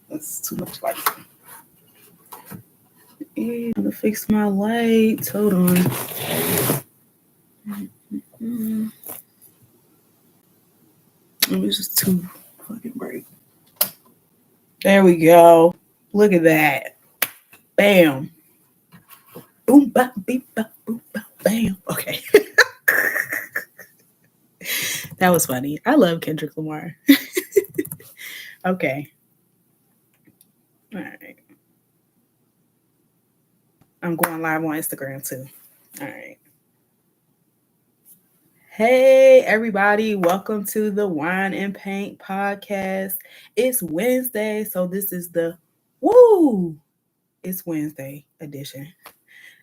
That's too much light. I'm gonna fix my lights. Hold on. It was just too fucking bright. There we go. Look at that. Bam. Boom, bop, beep, bop, boom, bop, bam. Okay. That was funny. I love Kendrick Lamar. Okay. All right. I'm going live on Instagram too. All right. Hey, everybody. Welcome to the Whine Paint Podcast. It's Wednesday, so this is the It's Wednesday edition.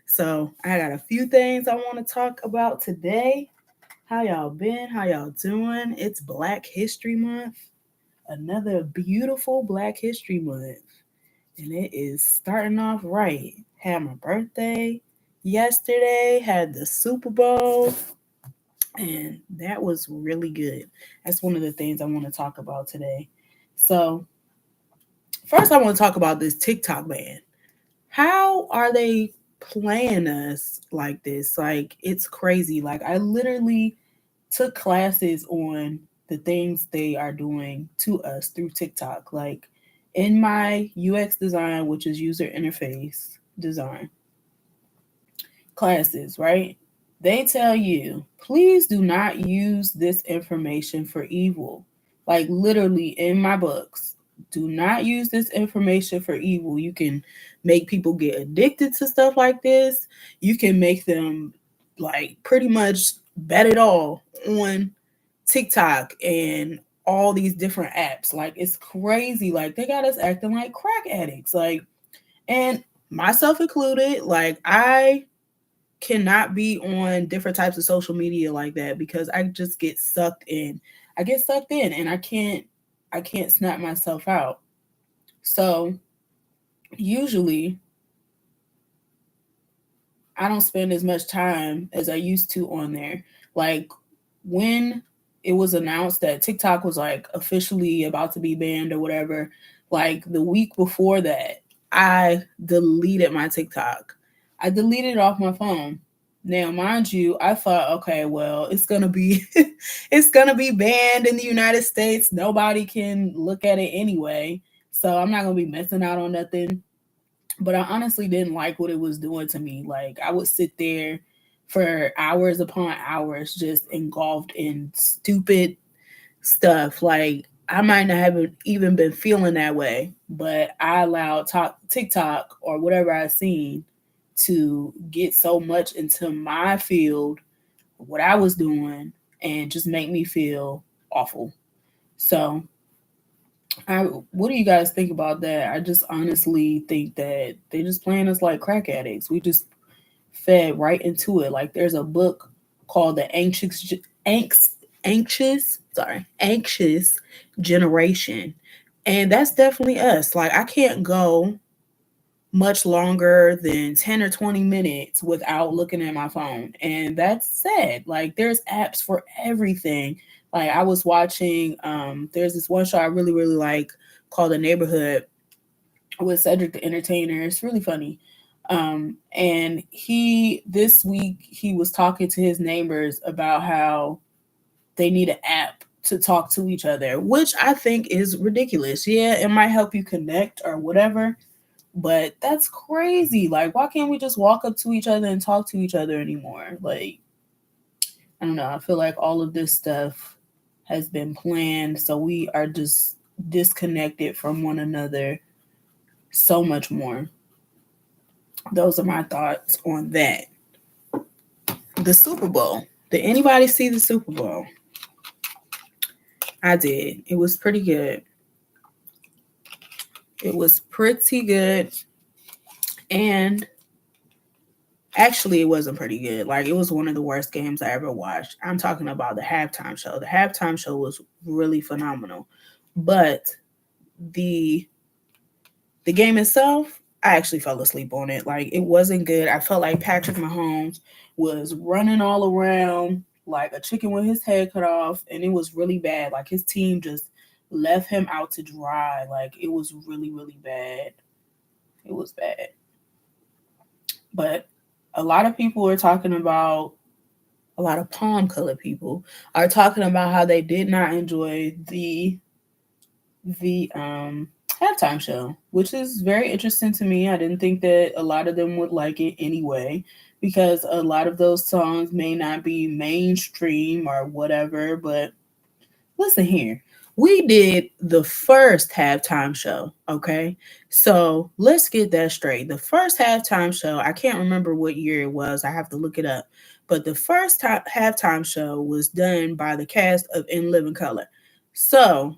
So I got a few things I want to talk about today. How y'all been? How y'all doing? It's Black History Month. Another beautiful Black History Month. And it is starting off right. Had my birthday yesterday, had the Super Bowl, and that was really good. That's one of the things I want to talk about today. So, first, I want to talk about this TikTok ban. How are they playing us like this? Like, it's crazy. Like, I literally took classes on the things they are doing to us through TikTok. Like, in my UX design, which is user interface design classes, right? They tell you, please do not use this information for evil. Like, literally in my books, do not use this information for evil. You can make people get addicted to stuff like this. You can make them, like, pretty much bet it all on TikTok and all these different apps. Like, it's crazy. Like, they got us acting like crack addicts. Like, and myself included, like, I cannot be on different types of social media like that because I just get sucked in. I get sucked in and I can't snap myself out. So usually I don't spend as much time as I used to on there. Like, when it was announced that TikTok was like officially about to be banned or whatever, like the week before that, I deleted my TikTok. I deleted it off my phone. Now, mind you, I thought, okay, well, it's gonna be it's gonna be banned in the United States. Nobody can look at it anyway. So I'm not gonna be missing out on nothing. But I honestly didn't like what it was doing to me. Like, I would sit there for hours upon hours just engulfed in stupid stuff. Like, I might not have even been feeling that way, but I allowed TikTok or whatever I seen to get so much into my field, what I was doing, and just make me feel awful. So, what do you guys think about that? I just honestly think that they just playing us like crack addicts. We just fed right into it. Like, there's a book called The Anxious Generation. And that's definitely us. Like, I can't go much longer than 10 or 20 minutes without looking at my phone. And that's sad. Like, there's apps for everything. Like, I was watching, there's this one show I really, really like called The Neighborhood with Cedric the Entertainer. It's really funny. And this week, he was talking to his neighbors about how they need an app to talk to each other, which I think is ridiculous. Yeah, it might help you connect or whatever, but that's crazy. Like, why can't we just walk up to each other and talk to each other anymore? Like, I don't know. I feel like all of this stuff has been planned, so we are just disconnected from one another so much more. Those are my thoughts on that. The Super Bowl. Did anybody see the Super Bowl? I did. It was pretty good. It was pretty good. And actually, it wasn't pretty good. Like, it was one of the worst games I ever watched. I'm talking about the halftime show. The halftime show was really phenomenal. But the game itself, I actually fell asleep on it. Like, it wasn't good. I felt like Patrick Mahomes was running all around like a chicken with his head cut off, and it was really bad. Like, his team just left him out to dry. Like, it was really, really bad. It was bad. But a lot of people are talking about, a lot of palm colored people are talking about how they did not enjoy the halftime show, which is very interesting to me. I didn't think that a lot of them would like it anyway, because a lot of those songs may not be mainstream or whatever. But listen here, we did the first halftime show, okay? So let's get that straight. The first halftime show, I can't remember what year it was, I have to look it up. But the first halftime show was done by the cast of In Living Color. So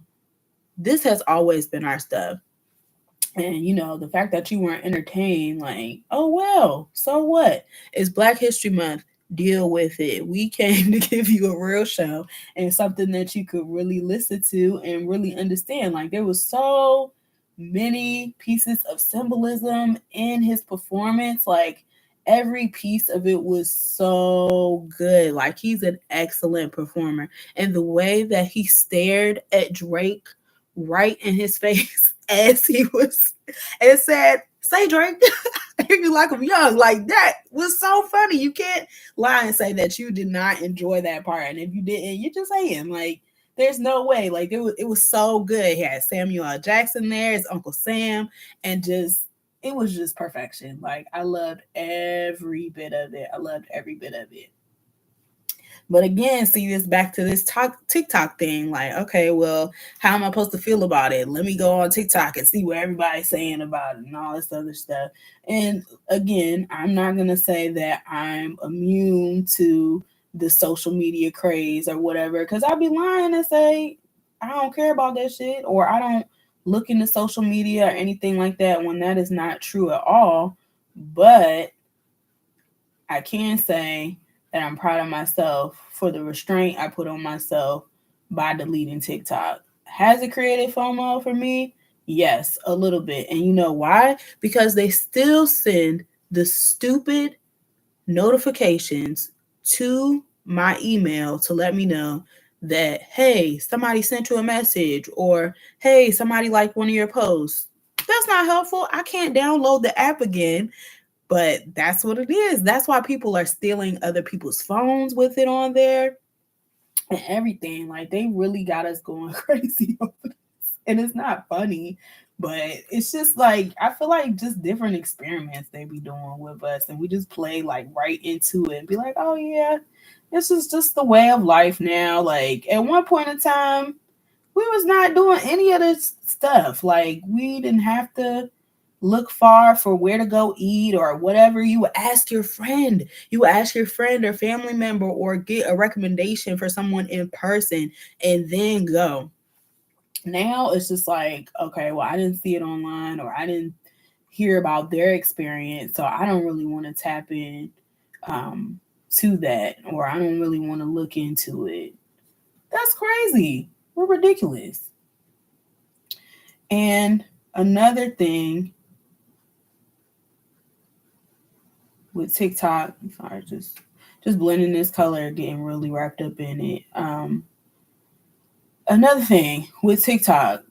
this has always been our stuff. And the fact that you weren't entertained, like, oh well, so what? It's Black History Month. Deal with it. We came to give you a real show and something that you could really listen to and really understand. Like, there was so many pieces of symbolism in his performance. Like, every piece of it was so good. Like, he's an excellent performer. And the way that he stared at Drake right in his face as he was, and said, "Say Drake, you like him young." Like, that was so funny. You can't lie and say that you did not enjoy that part. And if you didn't, you just saying, like, there's no way. Like, it was so good. He had Samuel L. Jackson there, his Uncle Sam, and just, it was just perfection. Like, I loved every bit of it. I loved every bit of it. But again, see, this back to this TikTok thing. Like, okay, well, how am I supposed to feel about it? Let me go on TikTok and see what everybody's saying about it and all this other stuff. And again, I'm not going to say that I'm immune to the social media craze or whatever, because I'd be lying and say I don't care about that shit, or I don't look into social media or anything like that, when that is not true at all. But I can say that I'm proud of myself for the restraint I put on myself by deleting TikTok. Has it created FOMO for me? Yes, a little bit. And you know why? Because they still send the stupid notifications to my email to let me know that, hey, somebody sent you a message, or hey, somebody liked one of your posts. That's not helpful. I can't download the app again. But that's what it is. That's why people are stealing other people's phones with it on there and everything. Like, they really got us going crazy over this. And it's not funny, but it's just like, I feel like just different experiments they be doing with us. And we just play like right into it and be like, oh yeah, this is just the way of life now. Like, at one point in time, we was not doing any of this stuff. Like, we didn't have to look far for where to go eat or whatever. You would ask your friend. You would ask your friend or family member, or get a recommendation for someone in person and then go. Now it's just like, okay, well, I didn't see it online, or I didn't hear about their experience, so I don't really want to tap in to that, or I don't really want to look into it. That's crazy. We're ridiculous. And another thing with TikTok, sorry, just blending this color, getting really wrapped up in it. Another thing with TikTok,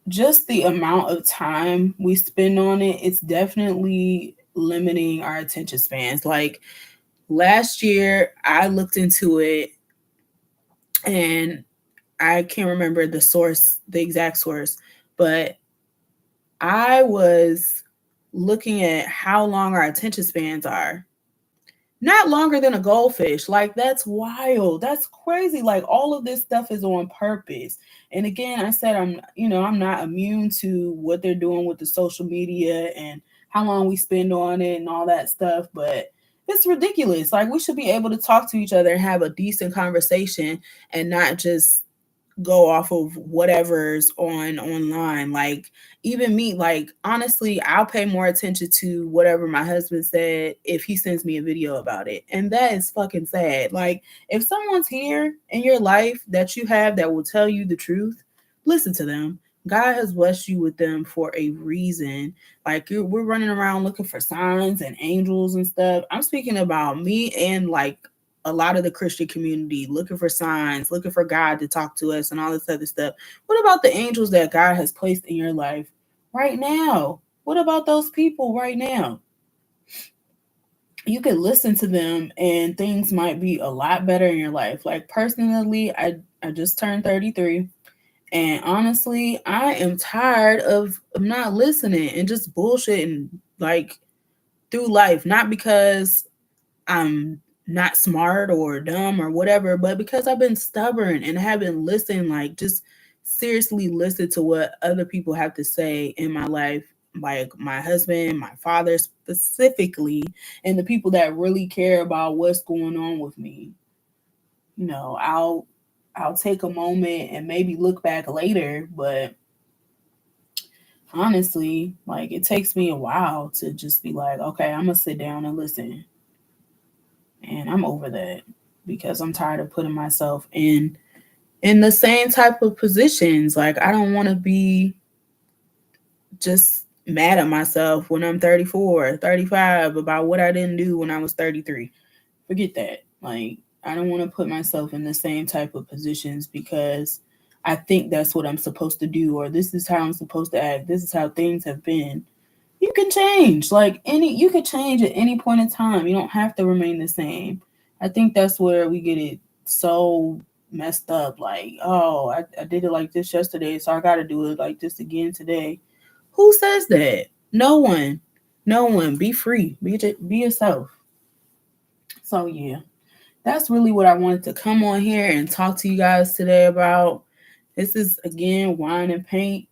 just the amount of time we spend on it, it's definitely limiting our attention spans. Like, last year, I looked into it, and I can't remember the exact source, but I was looking at how long our attention spans are. Not longer than a goldfish. Like, that's wild. That's crazy. Like, all of this stuff is on purpose. And again, I said, I'm not immune to what they're doing with the social media and how long we spend on it and all that stuff, but it's ridiculous. Like, we should be able to talk to each other and have a decent conversation and not just go off of whatever's online. Like, even me, like, honestly, I'll pay more attention to whatever my husband said if he sends me a video about it. And that is fucking sad. Like, if someone's here in your life that you have that will tell you the truth, listen to them. God has blessed you with them for a reason. Like, we're running around looking for signs and angels and stuff. I'm speaking about me and, like, a lot of the Christian community, looking for signs, looking for God to talk to us and all this other stuff. What about the angels that God has placed in your life right now? What about those people right now? You could listen to them and things might be a lot better in your life. Like personally, I just turned 33. And honestly, I am tired of not listening and just bullshitting like through life. Not because I'm not smart or dumb or whatever, but because I've been stubborn and haven't listened, like just seriously listen to what other people have to say in my life, like my husband, my father specifically, and the people that really care about what's going on with me. You know, I'll take a moment and maybe look back later, but honestly, like it takes me a while to just be like, okay, I'm gonna sit down and listen. And I'm over that because I'm tired of putting myself in the same type of positions. Like I don't want to be just mad at myself when I'm 34, 35 about what I didn't do when I was 33. Forget that. Like I don't want to put myself in the same type of positions because I think that's what I'm supposed to do, or this is how I'm supposed to act. This is how things have been. You can change. You could change at any point in time. You don't have to remain the same. I think that's where we get it so messed up. Like, oh, I did it like this yesterday, so I gotta do it like this again today. Who says that? No one. No one. Be free. Be yourself. So yeah. That's really what I wanted to come on here and talk to you guys today about. This is again Wine and Paint.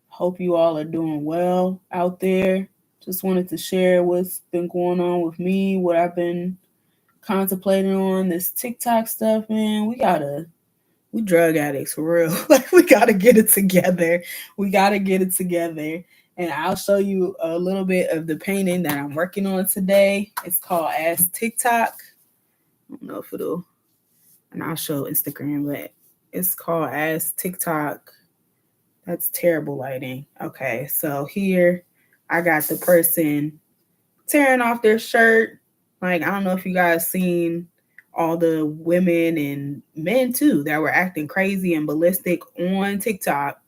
Hope you all are doing well out there. Just wanted to share what's been going on with me, what I've been contemplating on this TikTok stuff, man. We drug addicts for real. Like we gotta get it together. We gotta get it together. And I'll show you a little bit of the painting that I'm working on today. It's called As TikTok. I don't know if it'll, and I'll show Instagram, but it's called As TikTok. That's terrible lighting. Okay, so here I got the person tearing off their shirt. Like, I don't know if you guys seen all the women and men too that were acting crazy and ballistic on TikTok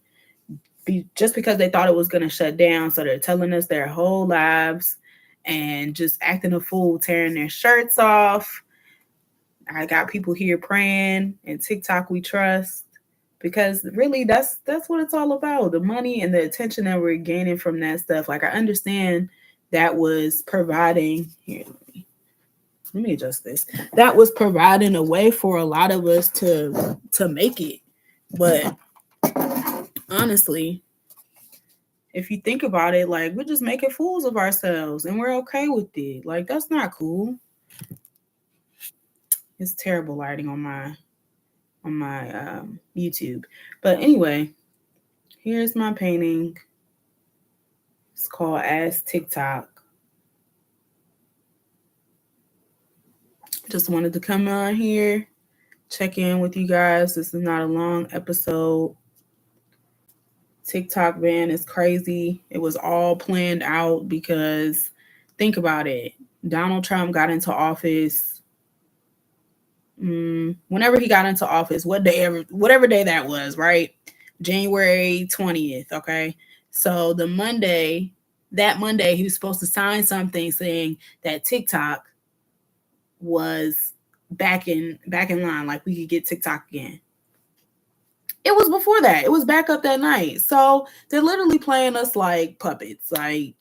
just because they thought it was going to shut down. So they're telling us their whole lives and just acting a fool, tearing their shirts off. I got people here praying, and TikTok we trust, because really that's what it's all about. The money and the attention that we're gaining from that stuff. Like I understand that was providing here. Let me adjust this. That was providing a way for a lot of us to make it. But honestly, if you think about it, like we're just making fools of ourselves and we're okay with it. Like that's not cool. It's terrible lighting on my YouTube. But anyway, here's my painting. It's called As TikTok. Just wanted to come on here, check in with you guys. This is not a long episode. TikTok ban is crazy. It was all planned out because think about it. Donald Trump got into office. Whenever he got into office, whatever day that was, right? January 20th. Okay. So that Monday, he was supposed to sign something saying that TikTok was back in line, like we could get TikTok again. It was before that. It was back up that night. So they're literally playing us like puppets. Like,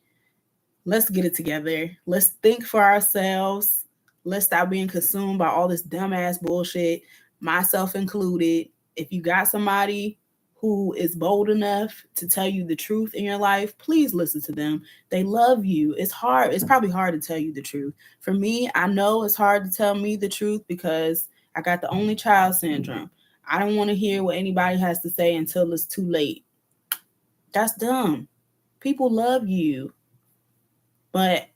let's get it together. Let's think for ourselves. Let's stop being consumed by all this dumbass bullshit, myself included. If you got somebody who is bold enough to tell you the truth in your life, please listen to them. They love you. It's hard. It's probably hard to tell you the truth. For me, I know it's hard to tell me the truth because I got the only child syndrome. I don't want to hear what anybody has to say until it's too late. That's dumb. People love you, but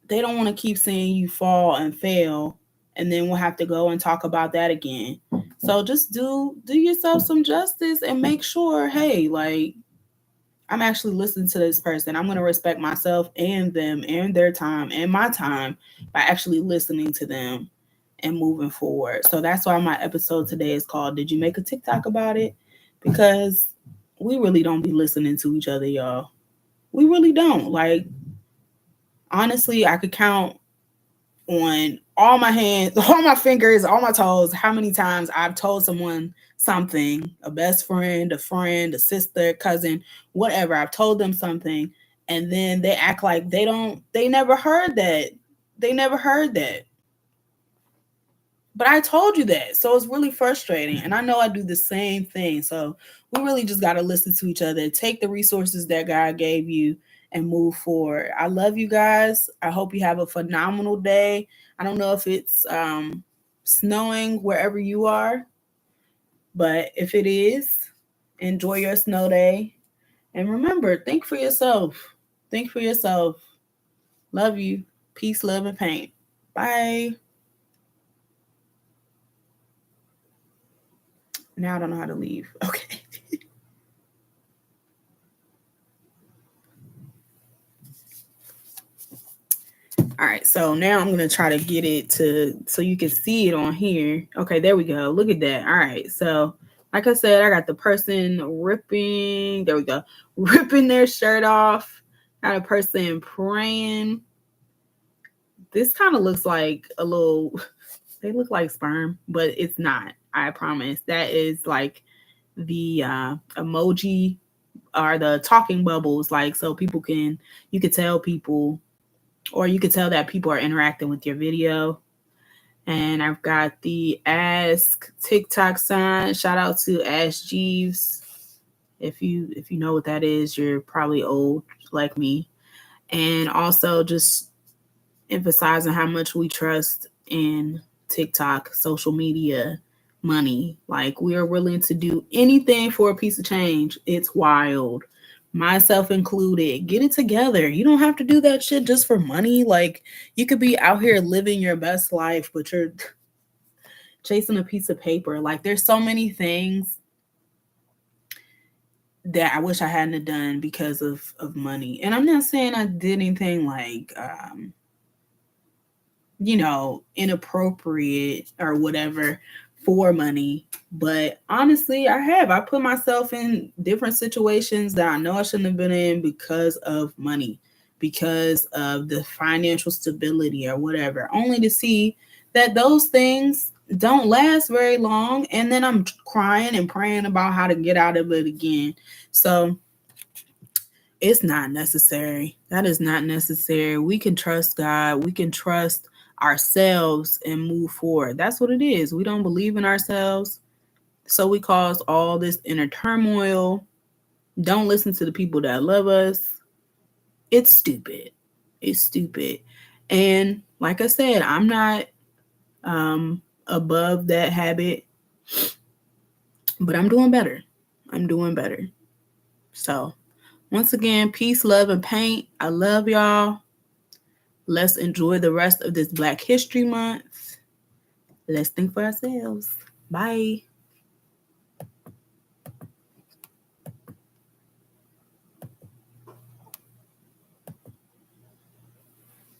they don't want to keep seeing you fall and fail, and then we'll have to go and talk about that again. So just do yourself some justice and make sure, hey, like, I'm actually listening to this person. I'm going to respect myself and them and their time and my time by actually listening to them and moving forward. So that's why my episode today is called Did You Make a TikTok About It? Because we really don't be listening to each other, y'all. We really don't. Like, honestly, I could count on all my hands, all my fingers, all my toes, how many times I've told someone something, a best friend, a sister, cousin, whatever. I've told them something and then they act like they never heard that. They never heard that. But I told you that. So it's really frustrating. And I know I do the same thing. So we really just got to listen to each other, take the resources that God gave you and move forward. I love you guys. I hope you have a phenomenal day. I don't know if it's snowing wherever you are, but if it is, enjoy your snow day. And remember, think for yourself. Think for yourself. Love you. Peace, love, and paint. Bye. Now I don't know how to leave. Okay. All right, so now I'm gonna try to get it to so you can see it on here. Okay, there we go. Look at that. All right, so like I said, I got the person ripping. There we go, ripping their shirt off. Got a person praying. This kind of looks like a little. They look like sperm, but it's not. I promise. That is like the emoji or the talking bubbles, like so people can you could tell people or you could tell that people are interacting with your video. And I've got the Ask TikTok sign. Shout out to Ask Jeeves. If you know what that is, you're probably old like me. And also just emphasizing how much we trust in TikTok, social media, money. Like we are willing to do anything for a piece of change. It's wild. Myself included. Get it together. You don't have to do that shit just for money. Like you could be out here living your best life, but you're chasing a piece of paper. Like there's so many things that I wish I hadn't done because of money. And I'm not saying I did anything like inappropriate or whatever for money. But honestly, I put myself in different situations that I know I shouldn't have been in because of money, because of the financial stability or whatever, only to see that those things don't last very long. And then I'm crying and praying about how to get out of it again. So it's not necessary. That is not necessary. We can trust God. We can trust ourselves and move forward. That's what it is. We don't believe in ourselves. So we cause all this inner turmoil. Don't listen to the people that love us. It's stupid. It's stupid. And like I said, I'm not above that habit, but I'm doing better. I'm doing better. So once again, peace, love, and paint. I love y'all. Let's enjoy the rest of this Black History Month. Let's think for ourselves. Bye.